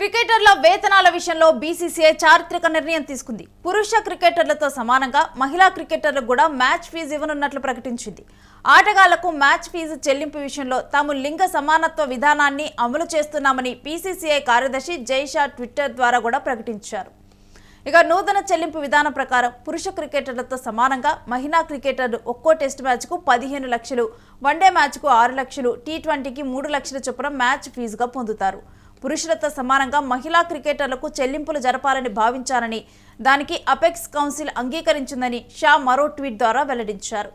క్రికెటర్ల వేతనాల విషయంలో బీసీసీఐ చారిత్రక నిర్ణయం తీసుకుంది. పురుష క్రికెటర్లతో సమానంగా మహిళా క్రికెటర్లకు కూడా మ్యాచ్ ఫీజు ఇవ్వనున్నట్లు ప్రకటించింది. ఆటగాళ్లకు మ్యాచ్ ఫీజు చెల్లింపు విషయంలో తాము లింగ సమానత్వ విధానాన్ని అమలు చేస్తున్నామని బీసీసీఐ కార్యదర్శి జైషా ట్విట్టర్ ద్వారా కూడా ప్రకటించారు. ఇక నూతన చెల్లింపు విధానం ప్రకారం పురుష క్రికెటర్లతో సమానంగా మహిళా క్రికెటర్లు ఒక్కో టెస్ట్ మ్యాచ్కు 15 లక్షలు, వన్డే మ్యాచ్కు 6 లక్షలు, టీ20కి 3 లక్షల చొప్పున మ్యాచ్ ఫీజుగా పొందుతారు. పురుషులతో సమానంగా మహిళా క్రికెటర్లకు చెల్లింపులు జరపాలని భావించారని, దానికి అపెక్స్ కౌన్సిల్ అంగీకరించిందని షా మరో ట్వీట్ ద్వారా వెల్లడించారు.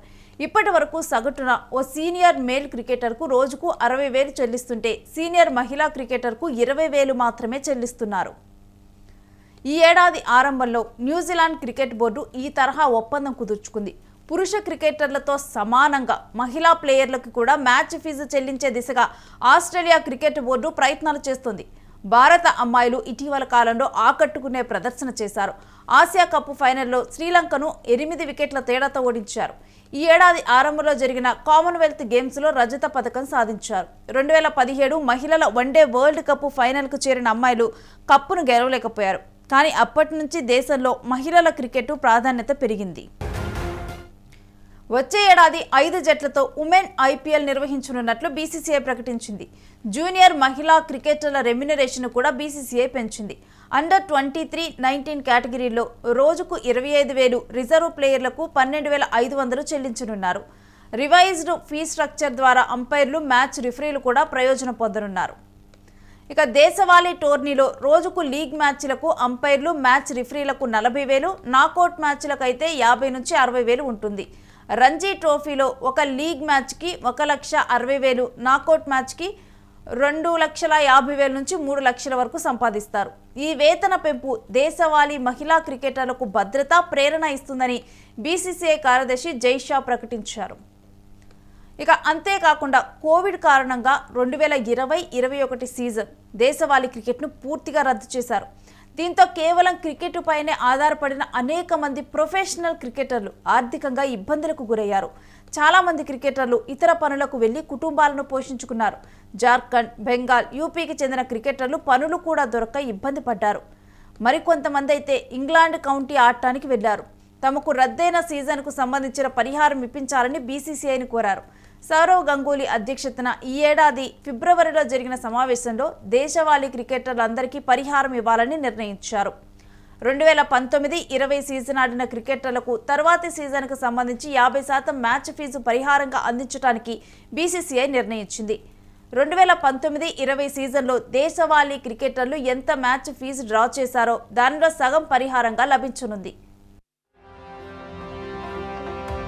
ఇప్పటి వరకు సగటున ఓ సీనియర్ మేల్ క్రికెటర్కు రోజుకు 60,000 చెల్లిస్తుంటే సీనియర్ మహిళా క్రికెటర్కు 20,000 మాత్రమే చెల్లిస్తున్నారు. ఈ ఏడాది ఆరంభంలో న్యూజిలాండ్ క్రికెట్ బోర్డు ఈ తరహా ఒప్పందం కుదుర్చుకుంది. పురుష క్రికెటర్లతో సమానంగా మహిళా ప్లేయర్లకు కూడా మ్యాచ్ ఫీజు చెల్లించే దిశగా ఆస్ట్రేలియా క్రికెట్ బోర్డు ప్రయత్నాలు చేస్తోంది. భారత అమ్మాయిలు ఇటీవల కాలంలో ఆకట్టుకునే ప్రదర్శన చేశారు. ఆసియా కప్ ఫైనల్లో శ్రీలంకను 8 వికెట్ల తేడాతో ఓడించారు. ఈ ఏడాది ఆరంభంలో జరిగిన కామన్వెల్త్ గేమ్స్లో రజత పథకం సాధించారు. 2017 మహిళల వన్డే వరల్డ్ కప్ ఫైనల్కు చేరిన అమ్మాయిలు కప్పును గెలవలేకపోయారు. కానీ అప్పటి నుంచి దేశంలో మహిళల క్రికెట్ ప్రాధాన్యత పెరిగింది. వచ్చే ఏడాది 5 జట్లతో ఉమెన్ ఐపీఎల్ నిర్వహించనున్నట్లు బీసీసీఐ ప్రకటించింది. జూనియర్ మహిళా క్రికెటర్ల రెమ్యునరేషన్ కూడా బీసీసీఐ పెంచింది. అండర్ 23-19 కేటగిరీలో రోజుకు 25,000, రిజర్వ్ ప్లేయర్లకు 12,500 చెల్లించనున్నారు. రివైజ్డ్ ఫీ స్ట్రక్చర్ ద్వారా అంపైర్లు, మ్యాచ్ రిఫరీలు కూడా ప్రయోజనం పొందనున్నారు. ఇక దేశవాళీ టోర్నీలో రోజుకు లీగ్ మ్యాచ్లకు అంపైర్లు, మ్యాచ్ రిఫరీలకు 40,000, నాకౌట్ మ్యాచ్లకు అయితే 50 నుంచి 60,000 ఉంటుంది. రంజీ ట్రోఫీలో ఒక లీగ్ మ్యాచ్కి 1,60,000, నాకౌట్ మ్యాచ్కి 2,50,000 నుంచి 3 లక్షల వరకు సంపాదిస్తారు. ఈ వేతన పెంపు దేశవాళీ మహిళా క్రికెటర్లకు భద్రత, ప్రేరణ ఇస్తుందని బీసీసీఐ కార్యదర్శి జైషా ప్రకటించారు. ఇక అంతేకాకుండా కోవిడ్ కారణంగా 2020-21 సీజన్ దేశవాళీ క్రికెట్ను పూర్తిగా రద్దు చేశారు. దీంతో కేవలం క్రికెట్ పైనే ఆధారపడిన అనేక మంది ప్రొఫెషనల్ క్రికెటర్లు ఆర్థికంగా ఇబ్బందులకు గురయ్యారు. చాలా మంది క్రికెటర్లు ఇతర పనులకు వెళ్లి కుటుంబాలను పోషించుకున్నారు. జార్ఖండ్, బెంగాల్, యూపీకి చెందిన క్రికెటర్లు పనులు కూడా దొరక్క ఇబ్బంది పడ్డారు. మరికొంతమంది అయితే ఇంగ్లాండ్ కౌంటీ ఆడటానికి వెళ్లారు. తమకు రద్దయిన సీజన్కు సంబంధించిన పరిహారం ఇప్పించాలని బీసీసీఐని కోరారు. సౌరవ్ గంగూలీ అధ్యక్షతన ఈ ఏడాది ఫిబ్రవరిలో జరిగిన సమావేశంలో దేశవాళీ క్రికెటర్లందరికీ పరిహారం ఇవ్వాలని నిర్ణయించారు. 2019-20 సీజన్ ఆడిన క్రికెటర్లకు తర్వాతి సీజన్కు సంబంధించి 50% మ్యాచ్ ఫీజు పరిహారంగా అందించడానికి బీసీసీఐ నిర్ణయించింది. 2019-20 సీజన్లో దేశవాళీ క్రికెటర్లు ఎంత మ్యాచ్ ఫీజు డ్రా చేశారో దానిలో సగం పరిహారంగా లభించనుంది.